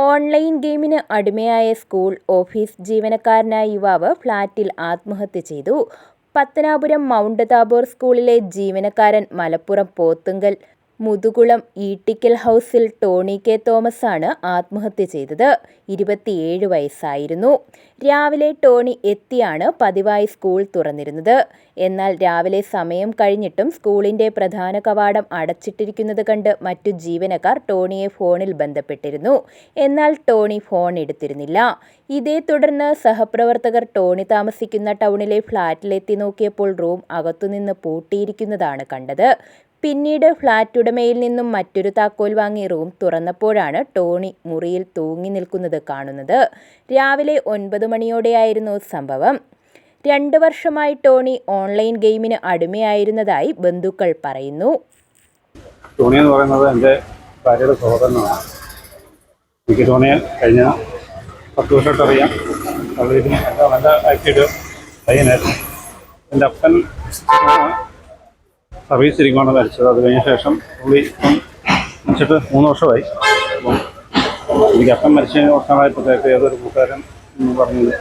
Online ഗെയിമിന് അടിമയായ school office ജീവനക്കാരനായ യുവാവ് ഫ്ളാറ്റിൽ ആത്മഹത്യ ചെയ്തു. പത്തനാപുരം മൗണ്ട് താബോർ സ്കൂളിലെ ജീവനക്കാരൻ മലപ്പുറം പോത്തുങ്കൽ മുതുകുളം ഈട്ടിക്കൽ ഹൗസിൽ ടോണി കെ തോമസ് ആണ് ആത്മഹത്യ ചെയ്തത്. 27 വയസ്സായിരുന്നു. രാവിലെ ടോണി എത്തിയാണ് പതിവായി സ്കൂൾ തുറന്നിരുന്നത്. എന്നാൽ രാവിലെ സമയം കഴിഞ്ഞിട്ടും സ്കൂളിന്റെ പ്രധാന കവാടം അടച്ചിട്ടിരിക്കുന്നത് കണ്ട് മറ്റു ജീവനക്കാർ ടോണിയെ ഫോണിൽ ബന്ധപ്പെട്ടിരുന്നു. എന്നാൽ ടോണി ഫോൺ എടുത്തിരുന്നില്ല. ഇതേ തുടർന്ന് സഹപ്രവർത്തകർ ടോണി താമസിക്കുന്ന ടൗണിലെ ഫ്ളാറ്റിലെത്തി നോക്കിയപ്പോൾ റൂം അകത്തുനിന്ന് പൂട്ടിയിരിക്കുന്നതാണ് കണ്ടത്. പിന്നീട് ഫ്ളാറ്റ് ഉടമയിൽ നിന്നും മറ്റൊരു താക്കോൽ വാങ്ങി റൂം തുറന്നപ്പോഴാണ് ടോണി മുറിയിൽ തൂങ്ങി നിൽക്കുന്നത് കാണുന്നത്. രാവിലെ 9 മണിയോടെയായിരുന്നു സംഭവം. 2 വർഷമായി ടോണി ഓൺലൈൻ ഗെയിമിന് അടിമയായിരുന്നതായി ബന്ധുക്കൾ പറയുന്നു. ടോണി എന്ന് പറയുന്നത് എൻ്റെ ഭാര്യയുടെ സഹോദരനാണ്. എനിക്ക് ടോണിയെ കഴിഞ്ഞ 10 വർഷമായിട്ട് അറിയാം. വളരെ നല്ല ആക്റ്റീവ് പയ്യനായിരുന്നു. എൻ്റെ അപ്പൻ സർവീസ് ഇരിക്കുവാണ് മരിച്ചത്. അത് കഴിഞ്ഞ ശേഷം പുള്ളി മരിച്ചിട്ട് 3 വർഷമായി. അപ്പം എനിക്ക് അപ്പൻ മരിച്ചതിന് വർഷമായപ്പോഴത്തേക്ക് ഏതൊരു കൂട്ടുകാരൻ പറഞ്ഞത്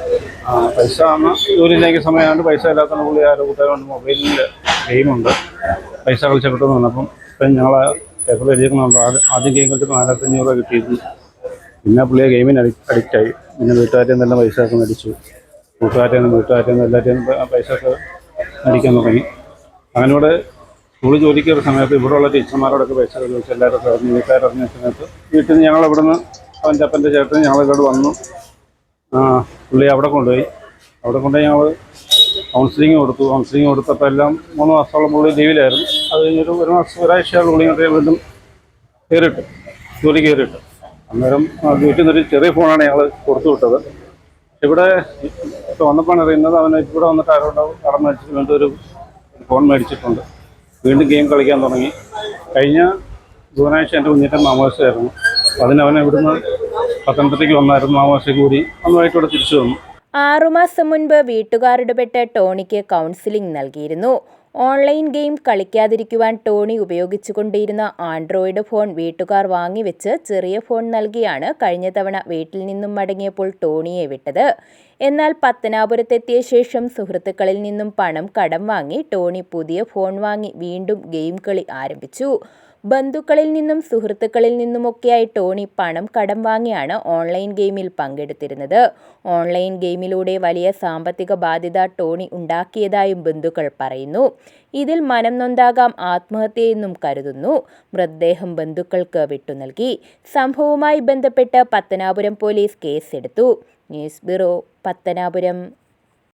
പൈസ അന്ന് ജോലിയിലേക്ക് സമയമായിട്ട് പൈസ ഇല്ലാത്ത പുള്ളി ആരോ കൂട്ടുകാരുണ്ട് മൊബൈലിൽ ഗെയിമുണ്ട്, പൈസ കളിച്ചിട്ട് വന്നപ്പം ഇപ്പം ഞങ്ങൾ പേപ്പർ എഴുതിക്കുന്നുണ്ട്. ആദ്യം ഗെയിം കളിച്ചപ്പോൾ 4500 രൂപ കിട്ടിയിരുന്നു. പിന്നെ പുള്ളിയെ ഗെയിമിന് അഡിക്റ്റായി. പിന്നെ വീട്ടുകാരിൽ നിന്നെല്ലാം പൈസ ഒക്കെ മേടിച്ചു. വീട്ടുകാരിൽ നിന്ന് എല്ലാവരെയും പൈസ ഒക്കെ മേടിക്കാൻ തുടങ്ങി. അങ്ങനെ ഇവിടെ സ്കൂളിൽ ജോലിക്ക് കയറിയ സമയത്ത് ഇവിടെയുള്ള ടീച്ചർമാരോടൊക്കെ പൈസ ചോദിച്ചു. എല്ലാവരും അറിഞ്ഞു, വീട്ടുകാരറിഞ്ഞ സമയത്ത് വീട്ടിൽ നിന്ന് ഞങ്ങൾ ഇവിടെ നിന്ന് അവൻ്റെ അപ്പൻ്റെ ചേട്ടൻ ഞങ്ങളിവിടെ വന്നു. പുള്ളി അവിടെ കൊണ്ടുപോയി ഞങ്ങൾ കൗൺസിലിംഗ് കൊടുത്തപ്പോൾ എല്ലാം 3 മാസത്തോളം പുള്ളി ലീവിലായിരുന്നു. അത് കഴിഞ്ഞൊരു ഒരാഴ്ചയോളം പുള്ളി വീണ്ടും കയറിയിട്ട് ജോലി കയറിയിട്ട് അന്നേരം വീട്ടിൽ നിന്നൊരു ചെറിയ ഫോണാണ് ഞങ്ങൾ കൊടുത്തു വിട്ടത്. ഇവിടെ ഇപ്പോൾ വന്നപ്പോഴാണ് അറിയുന്നത് അവന് ഇവിടെ വന്നിട്ട് ആരോണ്ടാവും കടം മേടിച്ചിട്ട് വീണ്ടും ഒരു ഫോൺ മേടിച്ചിട്ടുണ്ട്. വീണ്ടും ഗെയിം കളിക്കാൻ തുടങ്ങി. കഴിഞ്ഞ ബുധനാഴ്ച എൻ്റെ കുഞ്ഞിൻ്റെ മാമോദിസയായിരുന്നു. അതിനവനെ ഇവിടുന്ന് പത്തനംതിട്ടയ്ക്ക് വന്നായിരുന്നു. മാമോദിസയ്ക്ക് കൂടി അന്നുമായിട്ട് ഇവിടെ തിരിച്ചു വന്നു. 6 മാസം മുൻപ് വീട്ടുകാർ ഇടപെട്ട് ടോണിക്ക് കൗൺസിലിംഗ് നൽകിയിരുന്നു. ഓൺലൈൻ ഗെയിം കളിക്കാതിരിക്കുവാൻ ടോണി ഉപയോഗിച്ചുകൊണ്ടിരുന്ന ആൻഡ്രോയിഡ് ഫോൺ വീട്ടുകാർ വാങ്ങിവെച്ച് ചെറിയ ഫോൺ നൽകിയാണ് കഴിഞ്ഞ തവണ വീട്ടിൽ നിന്നും മടങ്ങിയപ്പോൾ ടോണിയെ വിട്ടത്. എന്നാൽ പത്തനാപുരത്തെത്തിയ ശേഷം സുഹൃത്തുക്കളിൽ നിന്നും പണം കടം വാങ്ങി ടോണി പുതിയ ഫോൺ വാങ്ങി വീണ്ടും ഗെയിം കളി ആരംഭിച്ചു. ബന്ധുക്കളിൽ നിന്നും സുഹൃത്തുക്കളിൽ നിന്നുമൊക്കെയായി ടോണി പണം കടം വാങ്ങിയാണ് ഓൺലൈൻ ഗെയിമിൽ പങ്കെടുത്തിരുന്നത്. ഓൺലൈൻ ഗെയിമിലൂടെ വലിയ സാമ്പത്തിക ബാധ്യത ടോണി ഉണ്ടാക്കിയതായും ബന്ധുക്കൾ പറയുന്നു. ഇതിൽ മനം നൊന്താകാം ആത്മഹത്യയെന്നും കരുതുന്നു. മൃതദേഹം ബന്ധുക്കൾക്ക് വിട്ടുനൽകി. സംഭവവുമായി ബന്ധപ്പെട്ട് പത്തനാപുരം പോലീസ് കേസെടുത്തു. News bureau, Pathanapuram.